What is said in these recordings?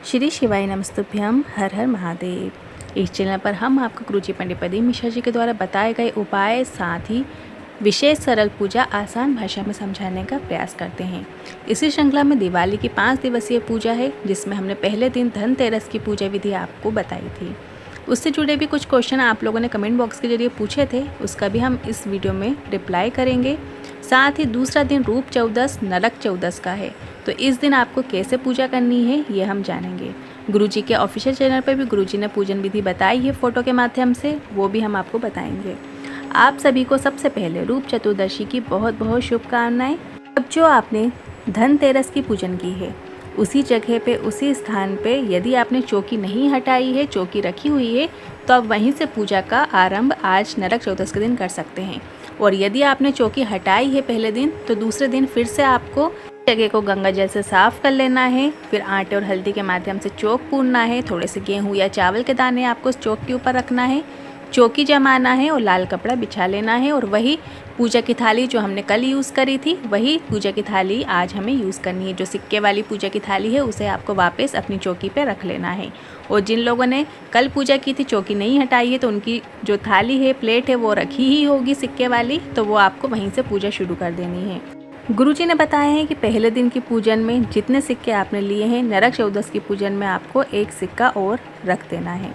श्री शिवाय नमस्तुभ्यम। हर हर महादेव। इस चैनल पर हम आपको गुरुजी पंडित प्रदीप मिश्रा जी के द्वारा बताए गए उपाय साथ ही विशेष सरल पूजा आसान भाषा में समझाने का प्रयास करते हैं। इसी श्रृंखला में दिवाली की 5 दिवसीय पूजा है, जिसमें हमने पहले दिन धनतेरस की पूजा विधि आपको बताई थी। उससे जुड़े भी कुछ क्वेश्चन आप लोगों ने कमेंट बॉक्स के जरिए पूछे थे, उसका भी हम इस वीडियो में रिप्लाई करेंगे। साथ ही दूसरा दिन रूप चौदस नरक चौदस का है, तो इस दिन आपको कैसे पूजा करनी है ये हम जानेंगे। गुरुजी के ऑफिशियल चैनल पर भी गुरुजी ने पूजन विधि बताई है फोटो के माध्यम से, वो भी हम आपको बताएंगे। आप सभी को सबसे पहले रूप चतुर्दशी की बहुत बहुत शुभकामनाएं। अब जो आपने धनतेरस की पूजन की है, उसी जगह पे उसी स्थान पे यदि आपने चौकी नहीं हटाई है, चौकी रखी हुई है, तो आप वहीं से पूजा का आरंभ आज नरक चौदस के दिन कर सकते हैं। और यदि आपने चौकी हटाई है पहले दिन, तो दूसरे दिन फिर से आपको जगह को गंगा जल से साफ कर लेना है। फिर आटे और हल्दी के माध्यम से चौक पूरना है। थोड़े से गेहूं या चावल के दाने आपको उस चौक के ऊपर रखना है, चौकी जमाना है और लाल कपड़ा बिछा लेना है। और वही पूजा की थाली जो हमने कल यूज़ करी थी, वही पूजा की थाली आज हमें यूज़ करनी है। जो सिक्के वाली पूजा की थाली है, उसे आपको वापस अपनी चौकी पे रख लेना है। और जिन लोगों ने कल पूजा की थी, चौकी नहीं हटाई है, तो उनकी जो थाली है, प्लेट है, वो रखी ही होगी सिक्के वाली, तो वो आपको वहीं से पूजा शुरू कर देनी है। गुरुजी ने बताया है कि पहले दिन की पूजन में जितने सिक्के आपने लिए हैं, नरक चौदस की पूजन में आपको एक सिक्का और रख देना है।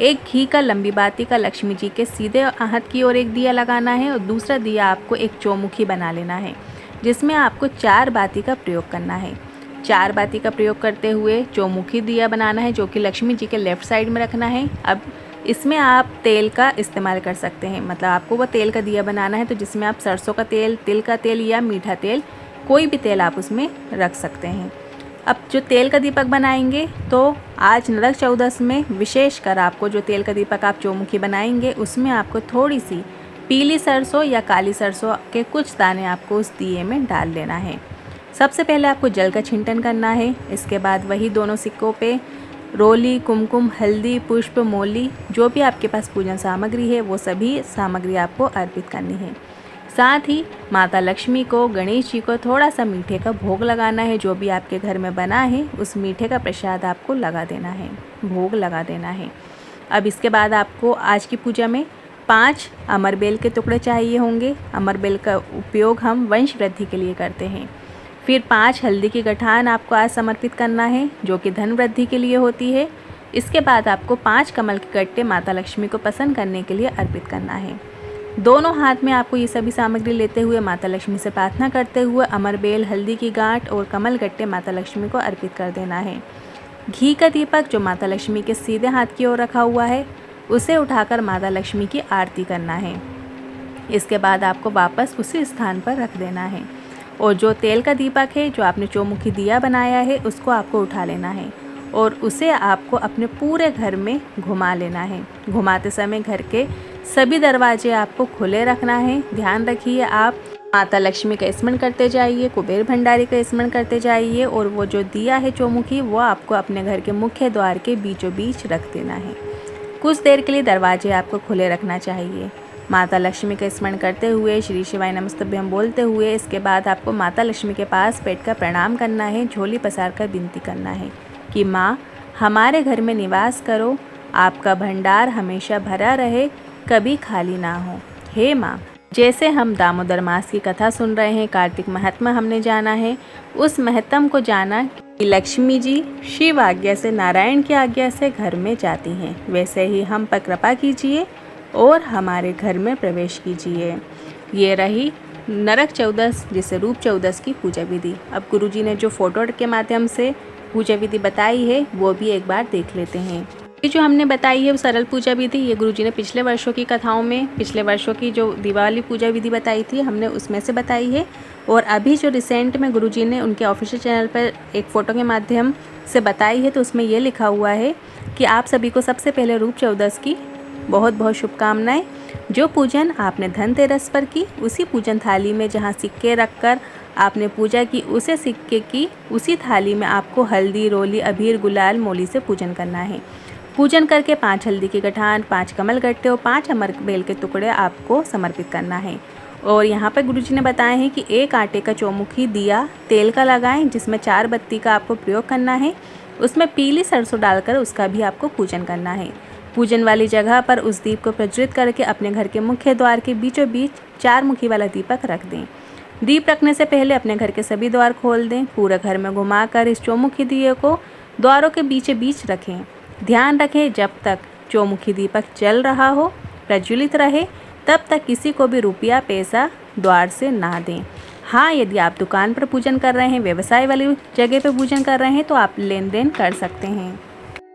एक घी का लंबी बाती का लक्ष्मी जी के सीधे हाथ की ओर एक दिया लगाना है और दूसरा दिया आपको एक चौमुखी बना लेना है, जिसमें आपको 4 बाती का प्रयोग करना है। 4 बाती का प्रयोग करते हुए चौमुखी दिया बनाना है, जो कि लक्ष्मी जी के लेफ्ट साइड में रखना है। अब इसमें आप तेल का इस्तेमाल कर सकते हैं, मतलब आपको वो तेल का दिया बनाना है, तो जिसमें आप सरसों का तेल, तिल का तेल या मीठा तेल, कोई भी तेल आप उसमें रख सकते हैं। अब जो तेल का दीपक बनाएंगे, तो आज नरक चौदस में विशेषकर आपको जो तेल का दीपक आप चौमुखी बनाएंगे, उसमें आपको थोड़ी सी पीली सरसों या काली सरसों के कुछ दाने आपको उस दिए में डाल लेना है। सबसे पहले आपको जल का छिंटन करना है। इसके बाद वही दोनों सिक्कों पे रोली, कुमकुम, हल्दी, पुष्प, मोली, जो भी आपके पास पूजन सामग्री है, वो सभी सामग्री आपको अर्पित करनी है। साथ ही माता लक्ष्मी को, गणेश जी को थोड़ा सा मीठे का भोग लगाना है। जो भी आपके घर में बना है, उस मीठे का प्रसाद आपको लगा देना है, भोग लगा देना है। अब इसके बाद आपको आज की पूजा में 5 अमरबेल के टुकड़े चाहिए होंगे। अमरबेल का उपयोग हम वंश वृद्धि के लिए करते हैं। फिर 5 हल्दी की गठान आपको आज समर्पित करना है, जो कि धन वृद्धि के लिए होती है। इसके बाद आपको 5 कमल के गट्टे माता लक्ष्मी को प्रसन्न करने के लिए अर्पित करना है। दोनों हाथ में आपको ये सभी सामग्री लेते हुए माता लक्ष्मी से प्रार्थना करते हुए अमरबेल, हल्दी की गांठ और कमल गट्टे माता लक्ष्मी को अर्पित कर देना है। घी का दीपक जो माता लक्ष्मी के सीधे हाथ की ओर रखा हुआ है, उसे उठाकर माता लक्ष्मी की आरती करना है। इसके बाद आपको वापस उसी स्थान पर रख देना है। और जो तेल का दीपक है, जो आपने चौमुखी दिया बनाया है, उसको आपको उठा लेना है और उसे आपको अपने पूरे घर में घुमा लेना है। घुमाते समय घर के सभी दरवाजे आपको खुले रखना है। ध्यान रखिए, आप माता लक्ष्मी का स्मरण करते जाइए, कुबेर भंडारी का स्मरण करते जाइए, और वो जो दिया है चौमुखी, वो आपको अपने घर के मुख्य द्वार के बीचों बीच रख देना है। कुछ देर के लिए दरवाजे आपको खुले रखना चाहिए। माता लक्ष्मी का स्मरण करते हुए, श्री शिवाय नमस्तुभ्यम बोलते हुए, इसके बाद आपको माता लक्ष्मी के पास बैठ कर प्रणाम करना है। झोली पसार कर विनती करना है कि माँ, हमारे घर में निवास करो, आपका भंडार हमेशा भरा रहे, कभी खाली ना हो। हे माँ, जैसे हम दामोदर मास की कथा सुन रहे हैं, कार्तिक महात्मा हमने जाना है, उस महत्म को जाना कि लक्ष्मी जी शिव आज्ञा से, नारायण की आज्ञा से घर में जाती हैं, वैसे ही हम पर कृपा कीजिए और हमारे घर में प्रवेश कीजिए। ये रही नरक चौदस, जिसे रूप चौदस की पूजा विधि। अब गुरुजी ने जो फोटो के माध्यम से पूजा विधि बताई है, वो भी एक बार देख लेते हैं। ये जो हमने बताई है वो सरल पूजा विधि, ये गुरुजी ने पिछले वर्षों की कथाओं में, पिछले वर्षों की जो दिवाली पूजा विधि बताई थी, हमने उसमें से बताई है। और अभी जो रिसेंट में गुरुजी ने उनके ऑफिशियल चैनल पर एक फ़ोटो के माध्यम से बताई है, तो उसमें ये लिखा हुआ है कि आप सभी को सबसे पहले रूप चौदस की बहुत बहुत शुभकामनाएं। जो पूजन आपने धनतेरस पर की, उसी पूजन थाली में जहां सिक्के रखकर आपने पूजा की, उसे सिक्के की उसी थाली में आपको हल्दी, रोली, अबीर, गुलाल, मोली से पूजन करना है। पूजन करके 5 हल्दी की गठान, 5 कमल गट्टे और 5 अमरबेल के टुकड़े आपको समर्पित करना है। और यहाँ पर गुरुजी ने बताया है कि 1 आटे का चौमुखी दिया तेल का लगाएं, जिसमें 4 बत्ती का आपको प्रयोग करना है। उसमें पीली सरसों डालकर उसका भी आपको पूजन करना है। पूजन वाली जगह पर उस दीप को प्रज्वलित करके अपने घर के मुख्य द्वार के बीचों बीच 4 मुखी वाला दीपक रख दें। दीप रखने से पहले अपने घर के सभी द्वार खोल दें। पूरे घर में घुमाकर इस चौमुखी दिए को द्वारों के बीच बीच रखें। ध्यान रखें, जब तक चौमुखी दीपक जल रहा हो, प्रज्वलित रहे, तब तक किसी को भी रुपया पैसा द्वार से ना दें। हाँ, यदि आप दुकान पर पूजन कर रहे हैं, व्यवसाय वाली जगह पर पूजन कर रहे हैं, तो आप लेन देन कर सकते हैं।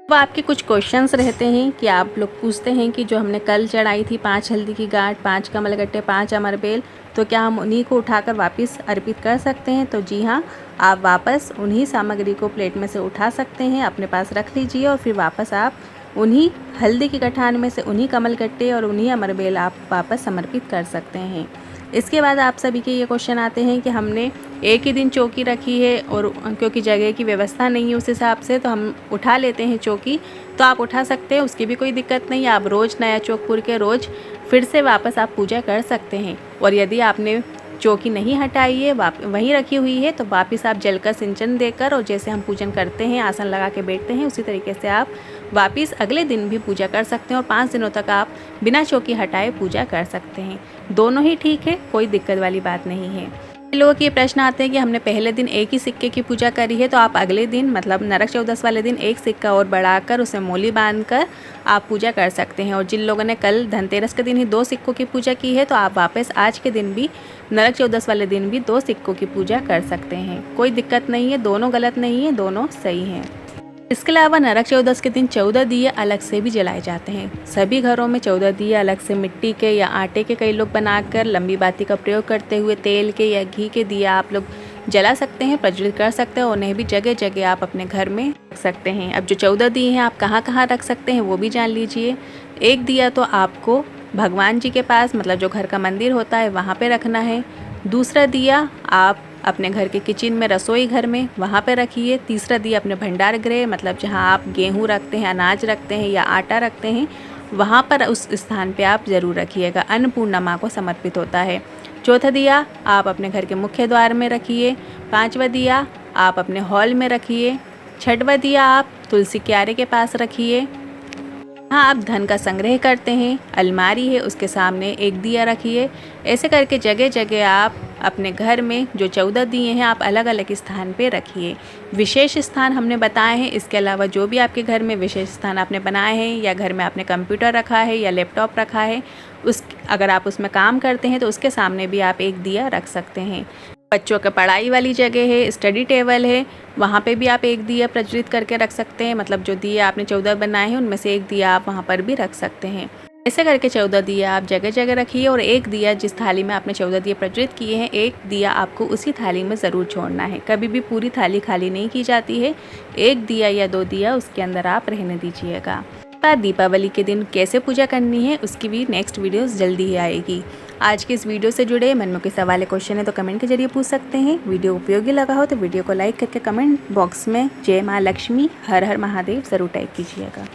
अब आपके कुछ क्वेश्चंस रहते हैं कि आप लोग पूछते हैं कि जो हमने कल चढ़ाई थी 5 हल्दी की गांठ, 5 कमलगट्टे, 5 अमरबेल, तो क्या हम उन्हीं को उठाकर वापस अर्पित कर सकते हैं? तो जी हाँ, आप वापस उन्हीं सामग्री को प्लेट में से उठा सकते हैं, अपने पास रख लीजिए और फिर वापस आप उन्हीं हल्दी की गठान में से उन्हीं कमलगट्टे और उन्हीं अमरबेल आप वापस समर्पित कर सकते हैं। इसके बाद आप सभी के ये क्वेश्चन आते हैं कि हमने एक ही दिन चौकी रखी है और क्योंकि जगह की व्यवस्था नहीं है उस हिसाब से, तो हम उठा लेते हैं चौकी। तो आप उठा सकते हैं, उसकी भी कोई दिक्कत नहीं है। आप रोज़ नया चौक पुर के रोज़ फिर से वापस आप पूजा कर सकते हैं। और यदि आपने चौकी नहीं हटाई है, वहीं रखी हुई है, तो वापस आप जल का सिंचन देकर और जैसे हम पूजन करते हैं, आसन लगा के बैठते हैं, उसी तरीके से आप वापस अगले दिन भी पूजा कर सकते हैं और 5 दिनों तक आप बिना चौकी हटाए पूजा कर सकते हैं। दोनों ही ठीक है, कोई दिक्कत वाली बात नहीं है। लोगों के प्रश्न आते हैं कि हमने पहले दिन एक ही सिक्के की पूजा करी है, तो आप अगले दिन मतलब नरक चौदस वाले दिन एक सिक्का और बढ़ाकर उसे मोली बांधकर आप पूजा कर सकते हैं। और जिन लोगों ने कल धनतेरस के दिन ही 2 सिक्कों की पूजा की है, तो आप वापस आज के दिन भी नरक चौदस वाले दिन भी 2 सिक्कों की पूजा कर सकते हैं। कोई दिक्कत नहीं है, दोनों गलत नहीं है, दोनों सही हैं। इसके अलावा नरक चौदस के दिन 14 दिए अलग से भी जलाए जाते हैं। सभी घरों में 14 दिए अलग से मिट्टी के या आटे के कई लोग बनाकर लंबी बाती का प्रयोग करते हुए तेल के या घी के दिया आप लोग जला सकते हैं, प्रज्वलित कर सकते हैं और उन्हें भी जगह जगह आप अपने घर में रख सकते हैं। अब जो 14 दिए हैं आप कहाँ कहाँ रख सकते हैं वो भी जान लीजिए। एक दिया तो आपको भगवान जी के पास, मतलब जो घर का मंदिर होता है वहाँ पे रखना है। दूसरा दिया आप अपने घर के किचन में, रसोई घर में, वहाँ पे रखिए। तीसरा दिया अपने भंडार गृह, मतलब जहाँ आप गेहूँ रखते हैं, अनाज रखते हैं या आटा रखते हैं, वहाँ पर उस स्थान पे आप ज़रूर रखिएगा। अन्नपूर्णा माँ को समर्पित होता है। चौथा दिया आप अपने घर के मुख्य द्वार में रखिए। 5वां दिया आप अपने हॉल में रखिए। 6वां दिया आप तुलसी क्यारे के पास रखिए। हाँ, आप धन का संग्रह करते हैं, अलमारी है उसके सामने एक दिया रखिए। ऐसे करके जगह जगह आप अपने घर में जो 14 दिए हैं आप अलग अलग स्थान पे रखिए। विशेष स्थान हमने बताए हैं, इसके अलावा जो भी आपके घर में विशेष स्थान आपने बनाए हैं या घर में आपने कंप्यूटर रखा है या लैपटॉप रखा है, अगर आप उसमें काम करते हैं तो उसके सामने भी आप एक दिया रख सकते हैं। बच्चों के पढ़ाई वाली जगह है, स्टडी टेबल है, वहाँ पे भी आप एक दिया प्रज्वलित करके रख सकते हैं। मतलब जो दिया आपने 14 बनाए हैं उनमें से एक दिया आप वहाँ पर भी रख सकते हैं। ऐसे करके 14 दिया आप जगह जगह रखिए और एक दिया जिस थाली में आपने 14 दिया प्रज्वलित किए हैं, एक दिया आपको उसी थाली में ज़रूर छोड़ना है। कभी भी पूरी थाली खाली नहीं की जाती है। एक दिया या 2 दिया उसके अंदर आप रहने दीजिएगा। दीपावली के दिन कैसे पूजा करनी है उसकी भी नेक्स्ट वीडियोस जल्दी ही आएगी। आज के इस वीडियो से जुड़े मन में कोई सवाल या क्वेश्चन है तो कमेंट के जरिए पूछ सकते हैं। वीडियो उपयोगी लगा हो तो वीडियो को लाइक करके कमेंट बॉक्स में जय माँ लक्ष्मी, हर हर महादेव ज़रूर टाइप कीजिएगा।